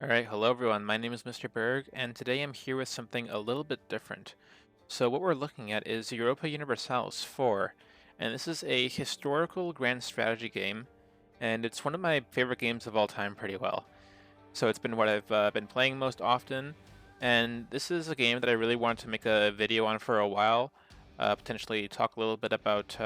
Alright, hello everyone, my name is Mr. Berg, and today I'm here with something a little bit different. So what we're looking at is Europa Universalis 4, and this is a historical grand strategy game, and it's one of my favorite games of all time pretty well. So it's been what I've been playing most often, and this is a game that I really wanted to make a video on for a while, potentially talk a little bit about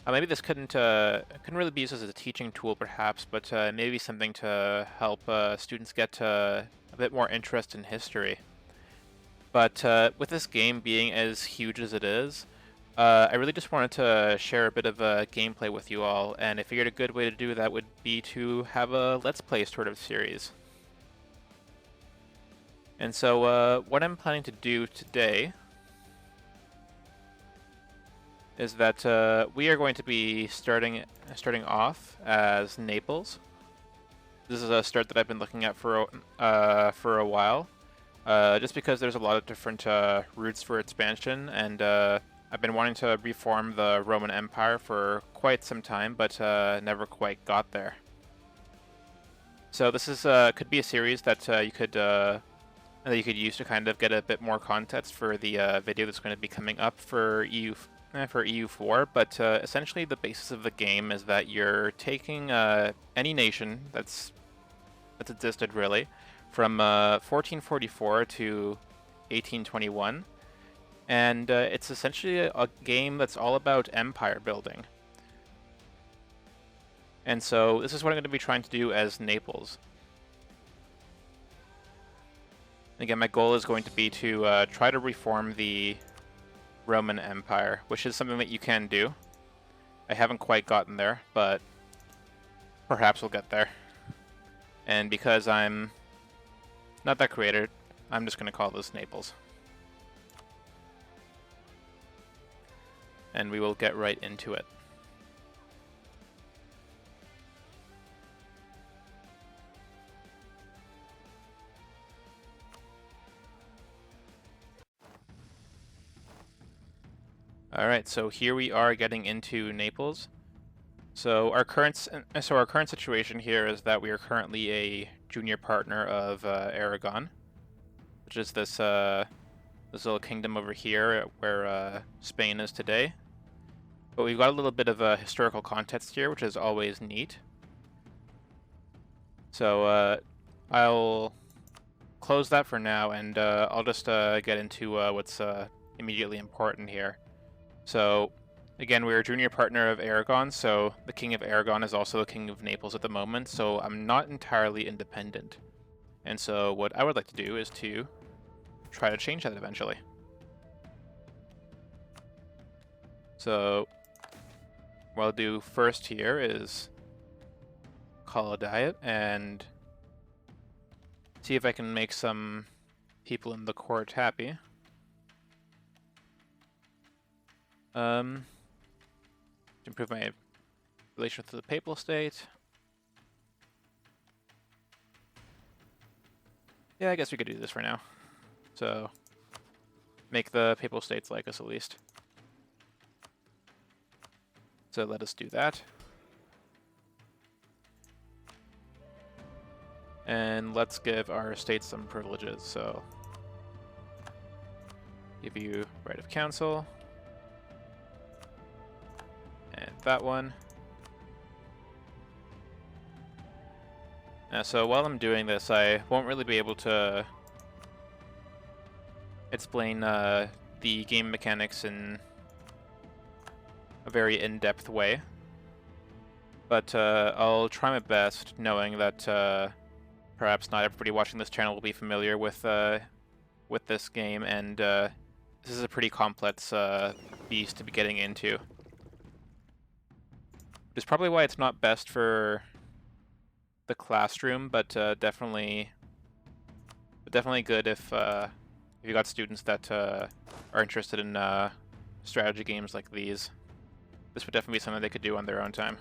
maybe this couldn't really be used as a teaching tool, perhaps, but maybe something to help students get a bit more interest in history. But with this game being as huge as it is, I really just wanted to share a bit of gameplay with you all, and I figured a good way to do that would be to have a Let's Play sort of series. And so what I'm planning to do today is that we are going to be starting off as Naples. This is a start that I've been looking at for a while, just because there's a lot of different routes for expansion, and I've been wanting to reform the Roman Empire for quite some time, but never quite got there. So this is could be a series that you could use to kind of get a bit more context for the video that's going to be coming up for EU4, but essentially the basis of the game is that you're taking any nation that's existed really from 1444 to 1821, and it's essentially a game that's all about empire building. And so this is what I'm going to be trying to do as Naples. Again, my goal is going to be to try to reform the Roman Empire, which is something that you can do. I haven't quite gotten there, but perhaps we'll get there. And because I'm not that creative, I'm just going to call this Naples. And we will get right into it. Alright, so here we are getting into Naples. So our current situation here is that we are currently a junior partner of Aragon, which is this little kingdom over here where Spain is today. But we've got a little bit of a historical context here, which is always neat. So I'll close that for now, and I'll just get into what's immediately important here. So, again, we're a junior partner of Aragon, so the King of Aragon is also the King of Naples at the moment, so I'm not entirely independent. And so what I would like to do is to try to change that eventually. So, what I'll do first here is call a diet and see if I can make some people in the court happy. To improve my relation to the Papal State. Yeah, I guess we could do this for now. So, make the Papal States like us at least. So let us do that. And let's give our states some privileges, so give you right of council. And that one. So while I'm doing this, I won't really be able to explain the game mechanics in a very in-depth way. But I'll try my best, knowing that perhaps not everybody watching this channel will be familiar with this game, and this is a pretty complex beast to be getting into. Which is probably why it's not best for the classroom, but definitely good if you got students that are interested in strategy games like these. This would definitely be something they could do on their own time.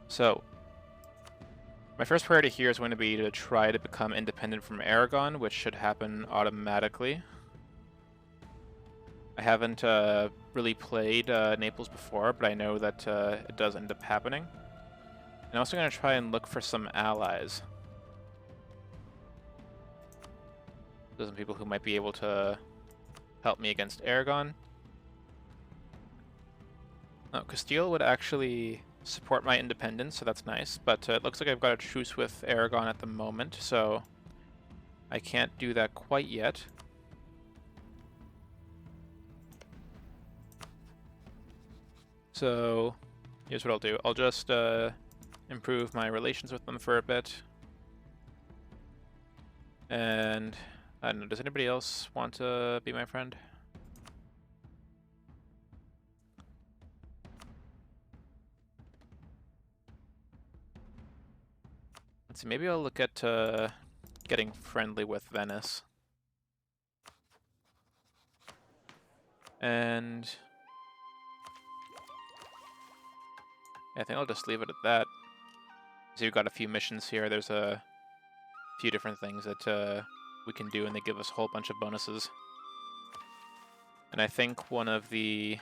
So, my first priority here is going to be to try to become independent from Aragon, which should happen automatically. I haven't really played Naples before, but I know that it does end up happening. I'm also going to try and look for some allies. There's some people who might be able to help me against Aragon. Oh, Castile would actually support my independence, so that's nice. But it looks like I've got a truce with Aragon at the moment, so I can't do that quite yet. So here's what I'll do. I'll just improve my relations with them for a bit. And I don't know, does anybody else want to be my friend? Let's see, maybe I'll look at getting friendly with Venice. And I think I'll just leave it at that. So we've got a few missions here. There's a few different things that we can do, and they give us a whole bunch of bonuses. And I think one of the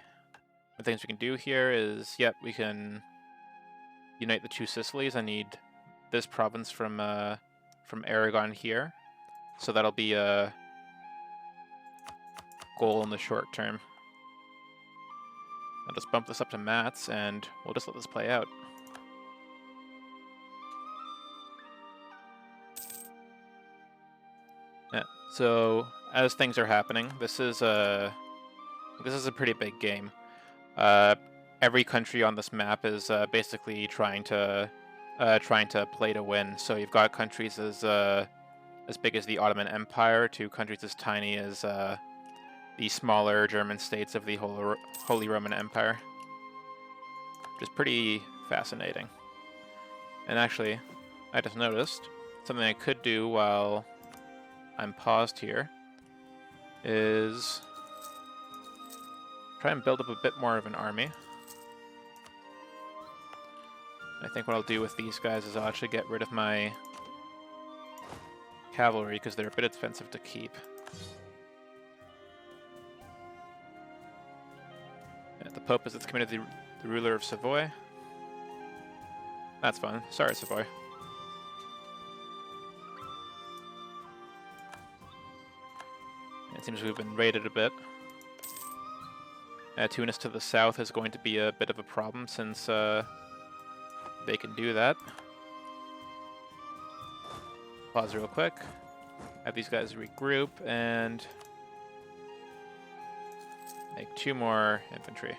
things we can do here is, yep, we can unite the two Sicilies. I need this province from Aragon here, so that'll be a goal in the short term. I'll just bump this up to Mats, and we'll just let this play out. Yeah. So as things are happening, this is a pretty big game. Every country on this map is basically trying to play to win. So you've got countries as big as the Ottoman Empire to countries as tiny as the smaller German states of the Holy Roman Empire, which is pretty fascinating. And actually, I just noticed something I could do while I'm paused here is try and build up a bit more of an army. I think what I'll do with these guys is I'll actually get rid of my cavalry because they're a bit expensive to keep. The Pope is committed to the ruler of Savoy. That's fun. Sorry, Savoy. It seems we've been raided a bit. Tunis to the south is going to be a bit of a problem since they can do that. Pause real quick. Have these guys regroup and make 2 more infantry.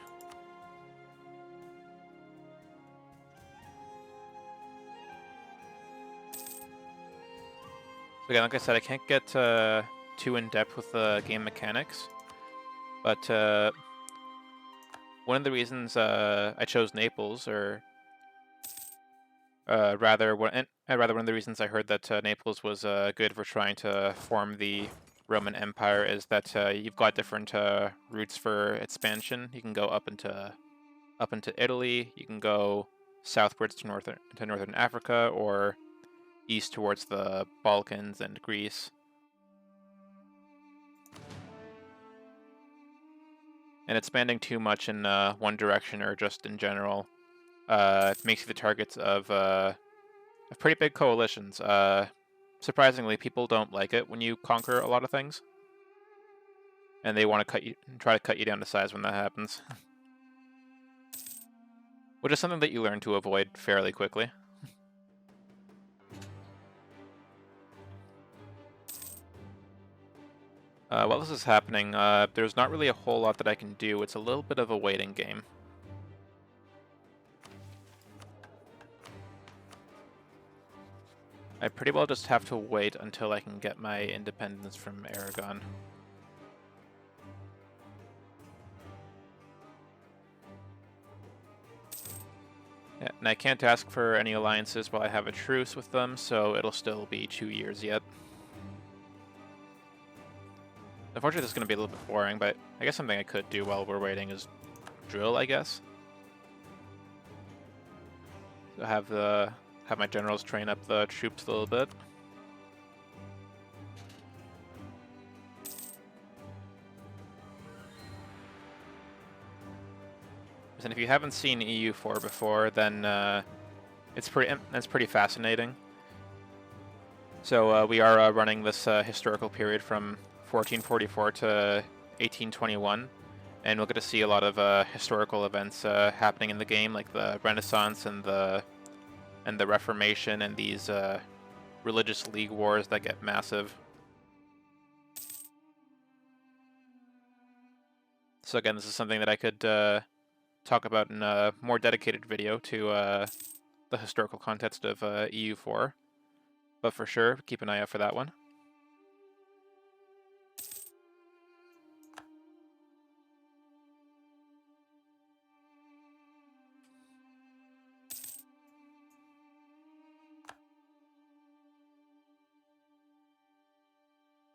So again, like I said, I can't get too in-depth with the game mechanics, but one of the reasons I chose Naples, or rather one of the reasons I heard that Naples was good for trying to form the Roman Empire is that you've got different routes for expansion. You can go up into Italy. You can go southwards to northern Africa, or east towards the Balkans and Greece. And expanding too much in one direction or just in general makes you the targets of pretty big coalitions. Surprisingly, people don't like it when you conquer a lot of things, and they want to try to cut you down to size when that happens, which is something that you learn to avoid fairly quickly. While this is happening, there's not really a whole lot that I can do. It's a little bit of a waiting game. I pretty well just have to wait until I can get my independence from Aragon. Yeah, and I can't ask for any alliances while I have a truce with them, so it'll still be 2 years yet. Unfortunately, this is going to be a little bit boring, but I guess something I could do while we're waiting is drill, I guess. So have my generals train up the troops a little bit. And if you haven't seen EU4 before, then It's pretty fascinating. So we are running this historical period from 1444 to 1821, and we'll get to see a lot of historical events happening in the game, like the Renaissance and the Reformation and these religious league wars that get massive. So again, this is something that I could talk about in a more dedicated video to the historical context of EU4. But for sure, keep an eye out for that one.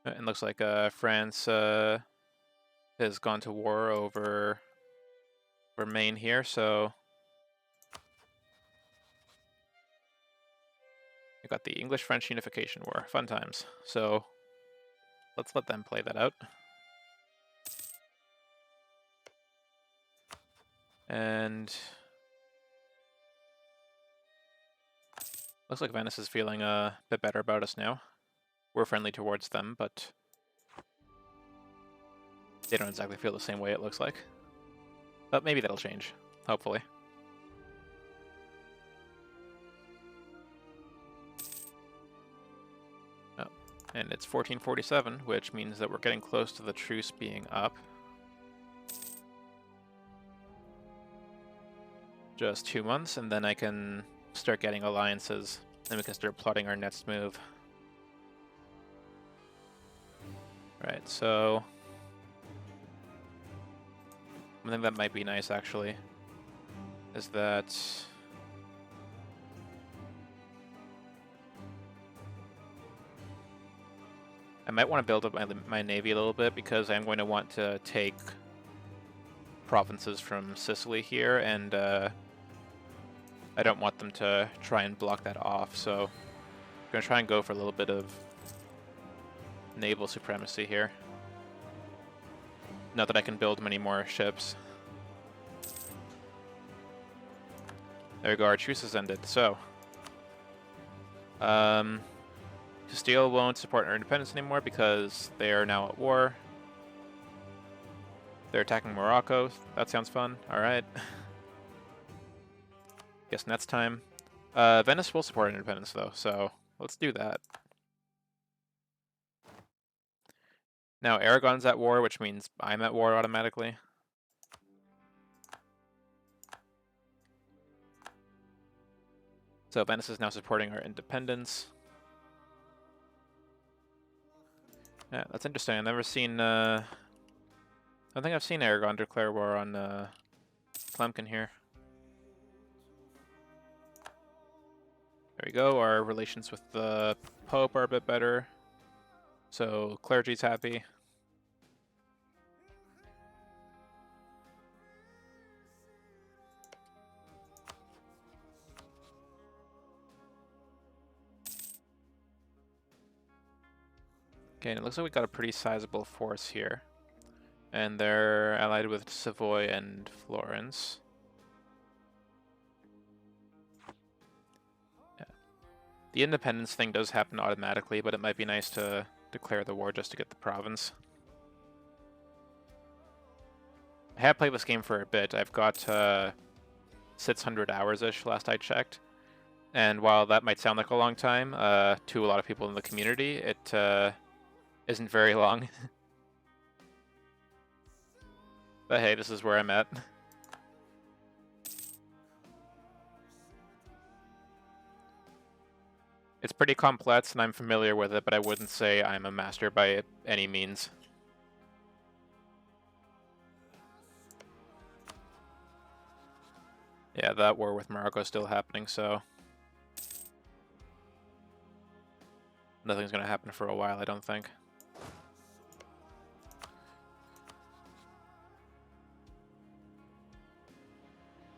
It looks like France has gone to war over Maine here, so we got the English-French Unification War. Fun times. So let's let them play that out. And looks like Venice is feeling a bit better about us now. We're friendly towards them, but they don't exactly feel the same way, it looks like. But maybe that'll change, hopefully. Oh, and it's 1447, which means that we're getting close to the truce being up. Just 2 months, and then I can start getting alliances, and we can start plotting our next move. Right, so one thing that might be nice, actually, is that I might want to build up my navy a little bit, because I'm going to want to take provinces from Sicily here, and I don't want them to try and block that off, so I'm going to try and go for a little bit of naval supremacy here. Not that I can build many more ships. There we go, our truce has ended. So, Castile won't support our independence anymore because they are now at war. They're attacking Morocco. That sounds fun. Alright. Guess next time. Venice will support independence though, so let's do that. Now Aragon's at war, which means I'm at war automatically. So Venice is now supporting our independence. Yeah, that's interesting. I've never seen, I don't think I've seen Aragon declare war on Tlemcen here. There we go, our relations with the Pope are a bit better. So clergy's happy. Okay, and it looks like we got a pretty sizable force here. And they're allied with Savoy and Florence. Yeah. The independence thing does happen automatically, but it might be nice to declare the war just to get the province. I have played this game for a bit. I've got 600 hours-ish last I checked. And while that might sound like a long time to a lot of people in the community, it isn't very long. But hey, this is where I'm at. It's pretty complex and I'm familiar with it, but I wouldn't say I'm a master by any means. Yeah, that war with Morocco is still happening, so nothing's gonna happen for a while, I don't think.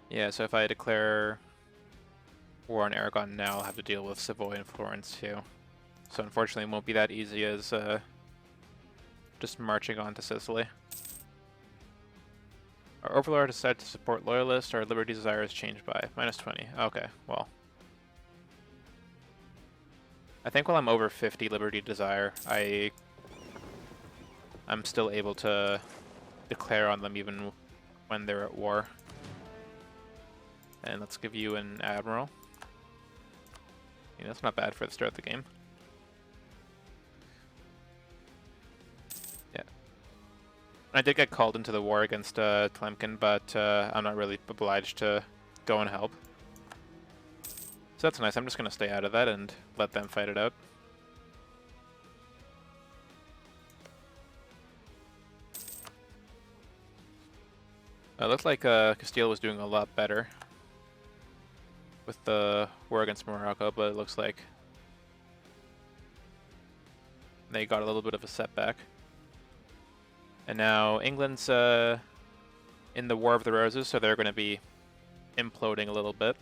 Yeah, so if I declare war on Aragon now, I'll have to deal with Savoy and Florence too. So unfortunately it won't be that easy as just marching on to Sicily. Our overlord decided to support loyalists. Our liberty desire is changed by -20. Okay, well, I think while I'm over 50 Liberty Desire, I'm still able to declare on them even when they're at war. And let's give you an Admiral. That's not bad for the start of the game. Yeah. I did get called into the war against Tlemcen, but I'm not really obliged to go and help. So that's nice. I'm just going to stay out of that and let them fight it out. It looked like Castile was doing a lot better with the war against Morocco, but it looks like they got a little bit of a setback. And now England's in the War of the Roses, so they're going to be imploding a little bit.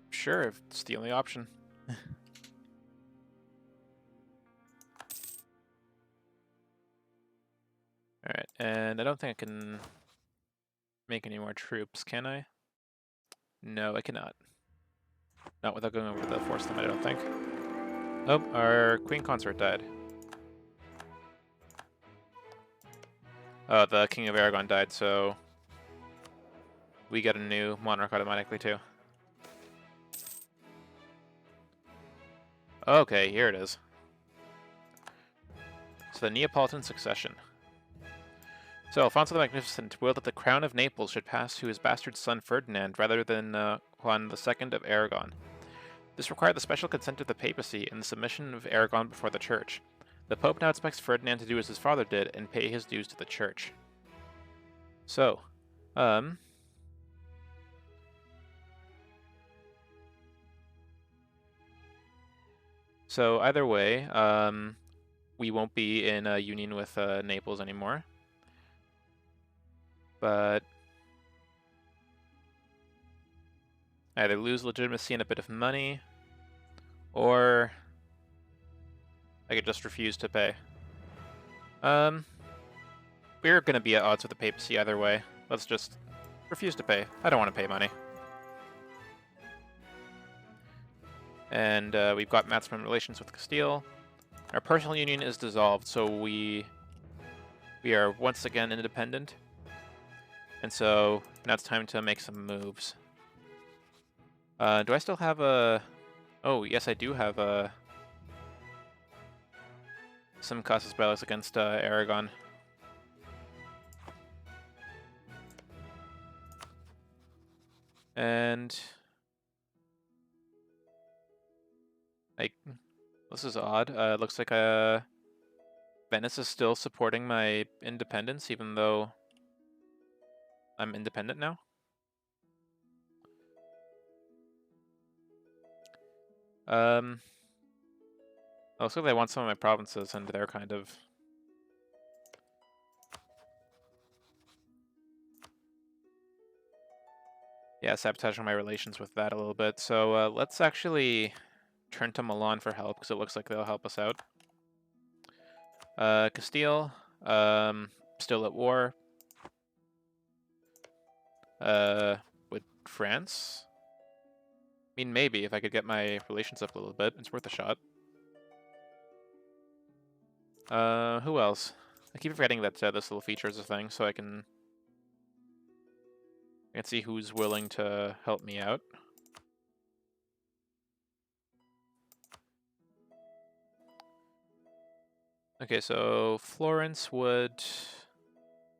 Sure, if it's the only option. Alright, and I don't think I can make any more troops, can I? No, I cannot. Not without going over the force limit, I don't think. Oh, our Queen Consort died. Oh, the King of Aragon died, so we get a new monarch automatically too. Okay, here it is. So the Neapolitan succession. So Alfonso the Magnificent willed that the crown of Naples should pass to his bastard son Ferdinand rather than Juan II of Aragon. This required the special consent of the papacy and the submission of Aragon before the church. The Pope now expects Ferdinand to do as his father did and pay his dues to the church. So, either way, we won't be in a union with Naples anymore. But either lose legitimacy and a bit of money, or I could just refuse to pay. We're going to be at odds with the papacy either way. Let's just refuse to pay. I don't want to pay money. And we've got maximum relations with Castile. Our personal union is dissolved, so we are once again independent. And so now it's time to make some moves. Do I still have a... Oh, yes, I do have some casus bellis against Aragon. And... like, this is odd. It looks like Venice is still supporting my independence, even though I'm independent now. Also, they want some of my provinces, and they're kind of... yeah, sabotaging my relations with that a little bit. So let's actually turn to Milan for help, because it looks like they'll help us out. Castile, still at war. With France? I mean, maybe, if I could get my relations up a little bit. It's worth a shot. Who else? I keep forgetting that this little feature is a thing, so I can see who's willing to help me out. Okay, so Florence would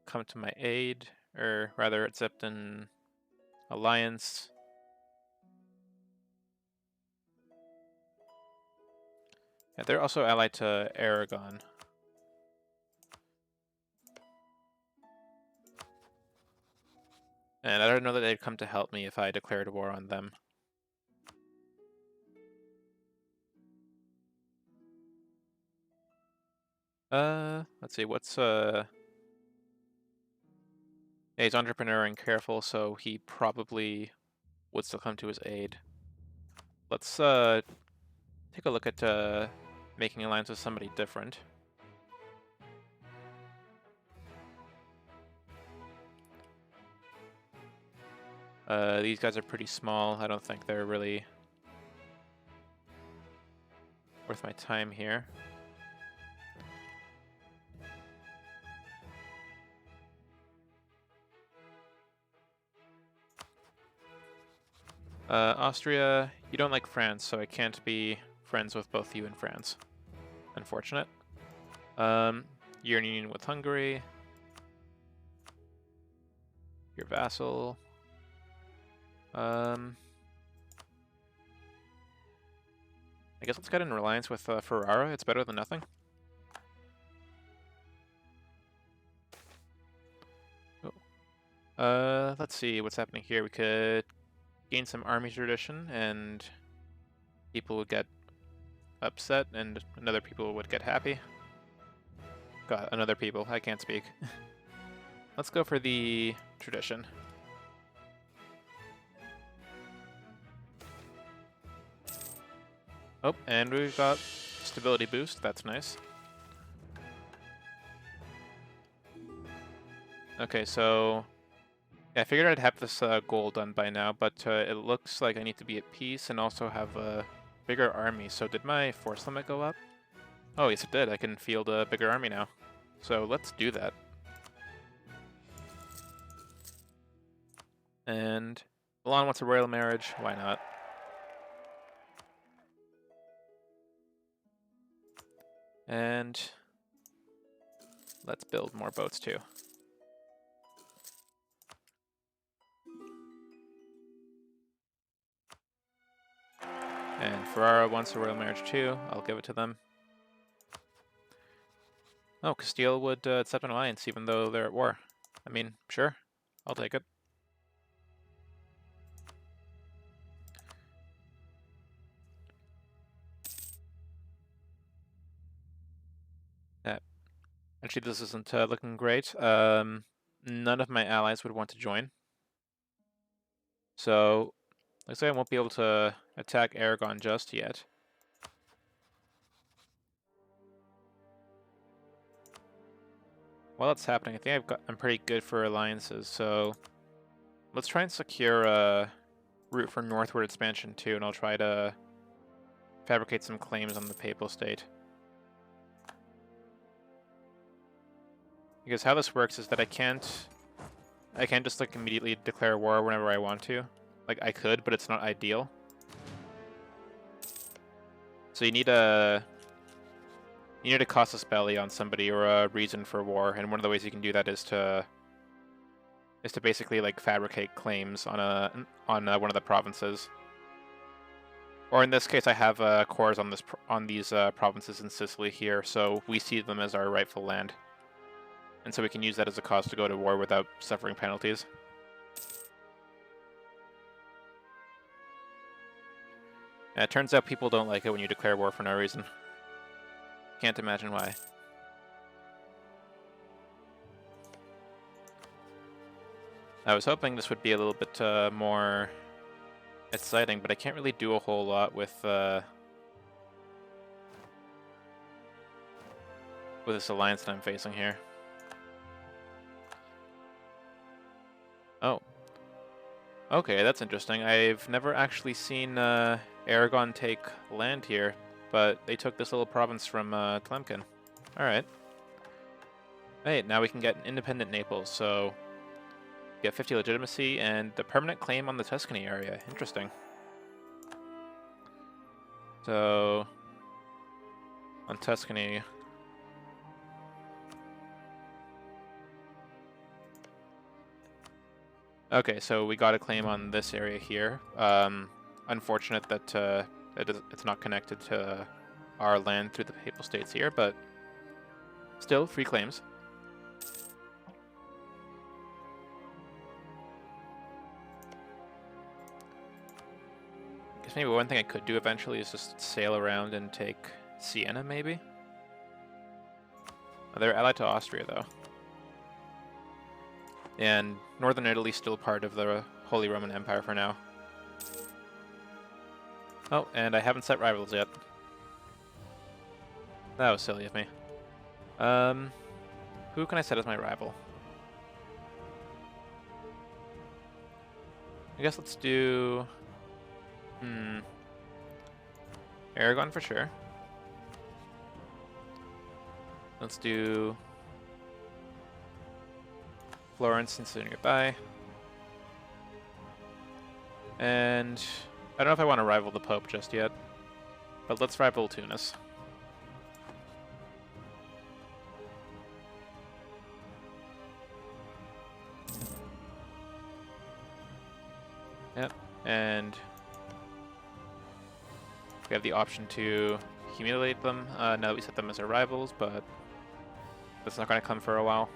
come to my aid, or rather accept an alliance. Yeah, they're also allied to Aragon. And I don't know that they'd come to help me if I declared war on them. Let's see, what's yeah, he's entrepreneur and careful, so he probably would still come to his aid. Let's take a look at making an alliance with somebody different. These guys are pretty small. I don't think they're really worth my time here. Austria, you don't like France, so I can't be friends with both you and France. Unfortunate. You're in union with Hungary. Your vassal. I guess let's get in alliance with Ferrara. It's better than nothing. Oh. Let's see what's happening here. We could gain some army tradition, and people would get upset, and another people would get happy. God, another people. I can't speak. Let's go for the tradition. Oh, and we've got stability boost. That's nice. Okay, so yeah, I figured I'd have this goal done by now, but it looks like I need to be at peace and also have a bigger army. So did my force limit go up? Oh, yes it did. I can field a bigger army now. So let's do that. And Milan wants a royal marriage. Why not? And let's build more boats too. And Ferrara wants a royal marriage too. I'll give it to them. Oh, Castile would accept an alliance even though they're at war. I mean, sure. I'll take it. Actually, this isn't looking great. None of my allies would want to join. So, looks like I won't be able to attack Aragon just yet. While that's happening, I think I'm pretty good for alliances, so let's try and secure a route for northward expansion too, and I'll try to fabricate some claims on the Papal State. Because how this works is that I can't just like immediately declare war whenever I want to. Like I could, but it's not ideal. So you need a casus belli on somebody or a reason for war, and one of the ways you can do that is to basically like fabricate claims on one of the provinces. Or in this case, I have cores on these provinces in Sicily here, so we see them as our rightful land. And so we can use that as a cause to go to war without suffering penalties. It turns out people don't like it when you declare war for no reason. Can't imagine why. I was hoping this would be a little bit more exciting, but I can't really do a whole lot with this alliance that I'm facing here. Oh. Okay, that's interesting. I've never actually seen Aragon take land here, but they took this little province from Tlemcen. Alright. Hey, now we can get an independent Naples, so get 50 legitimacy and the permanent claim on the Tuscany area. Interesting. So, on Tuscany... Okay, so we got a claim on this area here. Unfortunate that it's not connected to our land through the Papal States here, but still, free claims. I guess maybe one thing I could do eventually is just sail around and take Siena, maybe? Oh, they're allied to Austria, though. And Northern Italy's still part of the Holy Roman Empire for now. Oh, and I haven't set rivals yet. That was silly of me. Who can I set as my rival? I guess let's do... Aragon for sure. Let's do... Florence since they're nearby. And I don't know if I want to rival the Pope just yet, but let's rival Tunis. Yep, and we have the option to humiliate them now that we set them as our rivals, but that's not going to come for a while.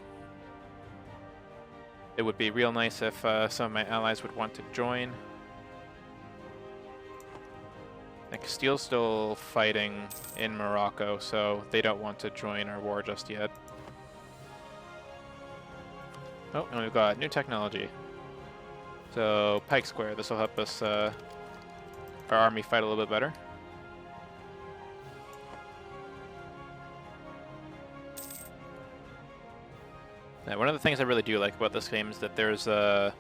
It would be real nice if some of my allies would want to join. And Castile's still fighting in Morocco, so they don't want to join our war just yet. Oh, and we've got new technology. So, Pike Square, this will help us, our army fight a little bit better. Now, one of the things I really do like about this game is that there's a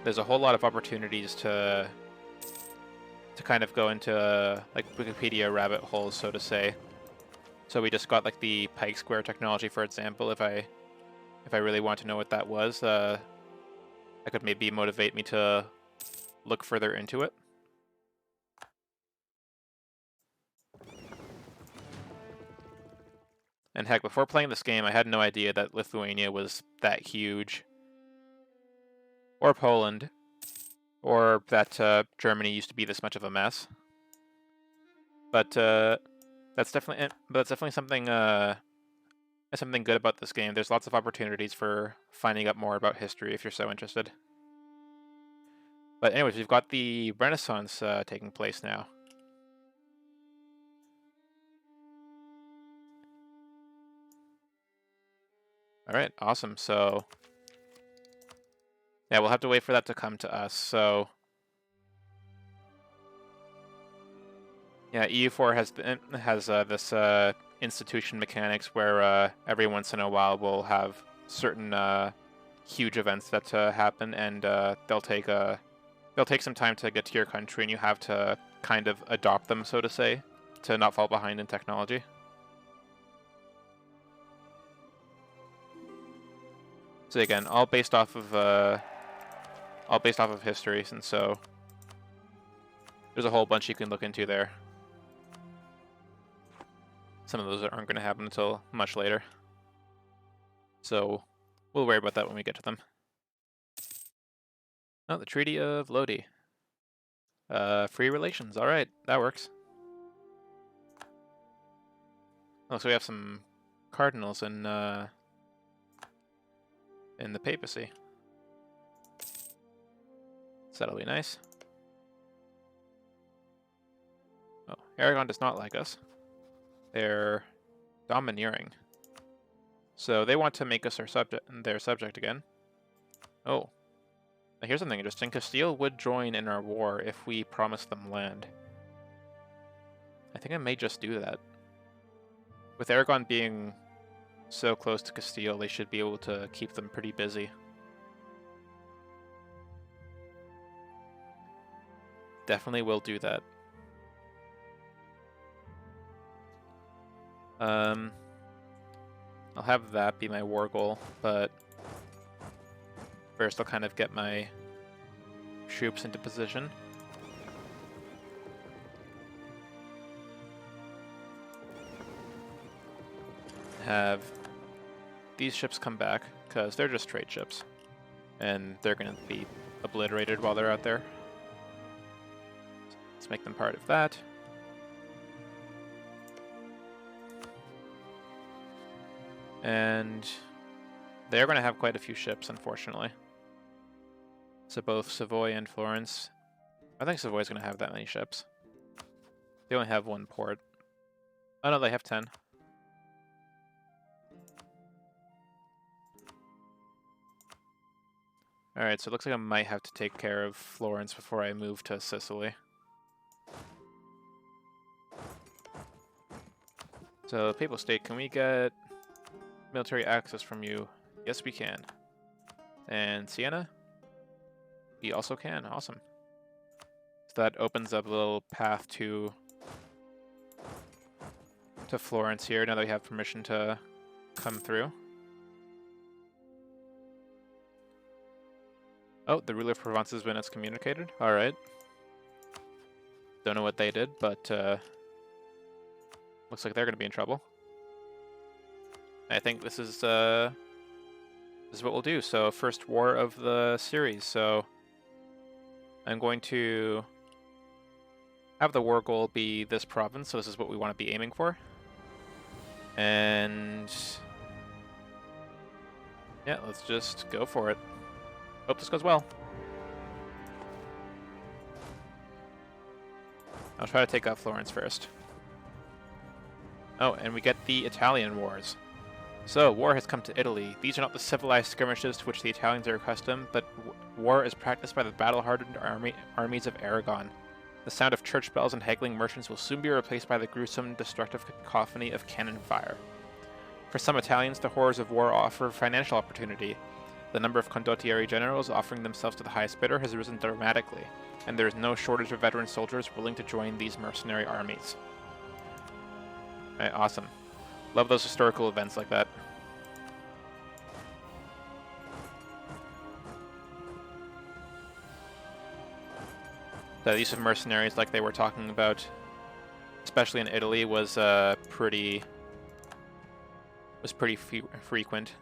whole lot of opportunities to kind of go into like Wikipedia rabbit holes, so to say. So we just got like the Pike Square technology, for example. If I really want to know what that was, that could maybe motivate me to look further into it. And heck, before playing this game, I had no idea that Lithuania was that huge. Or Poland. Or that Germany used to be this much of a mess. But that's definitely something something good about this game. There's lots of opportunities for finding out more about history if you're so interested. But anyways, we've got the Renaissance taking place now. Alright, awesome. So, yeah, we'll have to wait for that to come to us. So, yeah, EU4 has this institution mechanics where every once in a while we'll have certain huge events that happen, and they'll take some time to get to your country, and you have to kind of adopt them, so to say, to not fall behind in technology. So again, all based off of history, and so there's a whole bunch you can look into there. Some of those aren't going to happen until much later, so we'll worry about that when we get to them. Oh, the Treaty of Lodi. Free relations. All right, that works. Oh, so we have some cardinals in the papacy. So that'll be nice. Oh, Aragon does not like us. They're domineering. So they want to make us their subject again. Oh. Now here's something interesting. Castile would join in our war if we promised them land. I think I may just do that. With Aragon being so close to Castile, they should be able to keep them pretty busy. Definitely will do that. I'll have that be my war goal, but first I'll kind of get my troops into position. Have these ships come back, because they're just trade ships, and they're going to be obliterated while they're out there. Let's make them part of that. And they're going to have quite a few ships, unfortunately. So both Savoy and Florence. I think Savoy's going to have that many ships. They only have one port. Oh no, they have 10. Alright, so it looks like I might have to take care of Florence before I move to Sicily. So, Papal State, can we get military access from you? Yes, we can. And Siena? We also can. Awesome. So that opens up a little path to Florence here, now that we have permission to come through. Oh, the ruler of Provence has been excommunicated. Alright. Don't know what they did, but looks like they're going to be in trouble. I think this is what we'll do. So, first war of the series. So, I'm going to have the war goal be this province. So this is what we want to be aiming for. And yeah, let's just go for it. Hope this goes well. I'll try to take out Florence first. Oh, and we get the Italian wars. So, war has come to Italy. These are not the civilized skirmishes to which the Italians are accustomed, but war is practiced by the battle-hardened armies of Aragon. The sound of church bells and haggling merchants will soon be replaced by the gruesome, destructive cacophony of cannon fire. For some Italians, the horrors of war offer financial opportunity. The number of condottieri generals offering themselves to the highest bidder has risen dramatically, and there is no shortage of veteran soldiers willing to join these mercenary armies. Alright, awesome. Love those historical events like that. The use of mercenaries, like they were talking about, especially in Italy, was pretty frequent.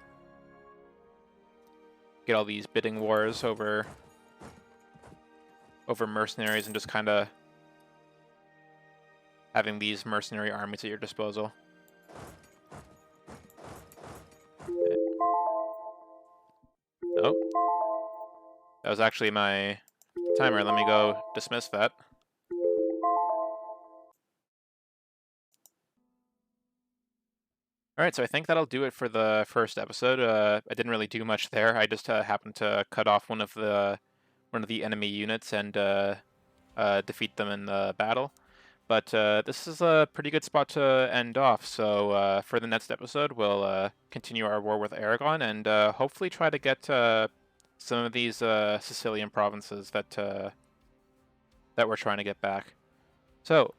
Get all these bidding wars over mercenaries and just kind of having these mercenary armies at your disposal. Oh, that was actually my timer. Let me go dismiss that. Alright, so I think that'll do it for the first episode. I didn't really do much there. I just happened to cut off one of the enemy units and defeat them in the battle. But this is a pretty good spot to end off. So for the next episode, we'll continue our war with Aragon and hopefully try to get some of these Sicilian provinces that we're trying to get back. So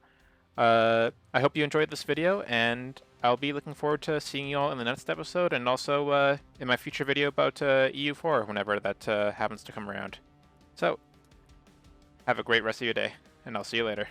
I hope you enjoyed this video, and I'll be looking forward to seeing you all in the next episode, and also in my future video about EU4 whenever that happens to come around. So have a great rest of your day, and I'll see you later.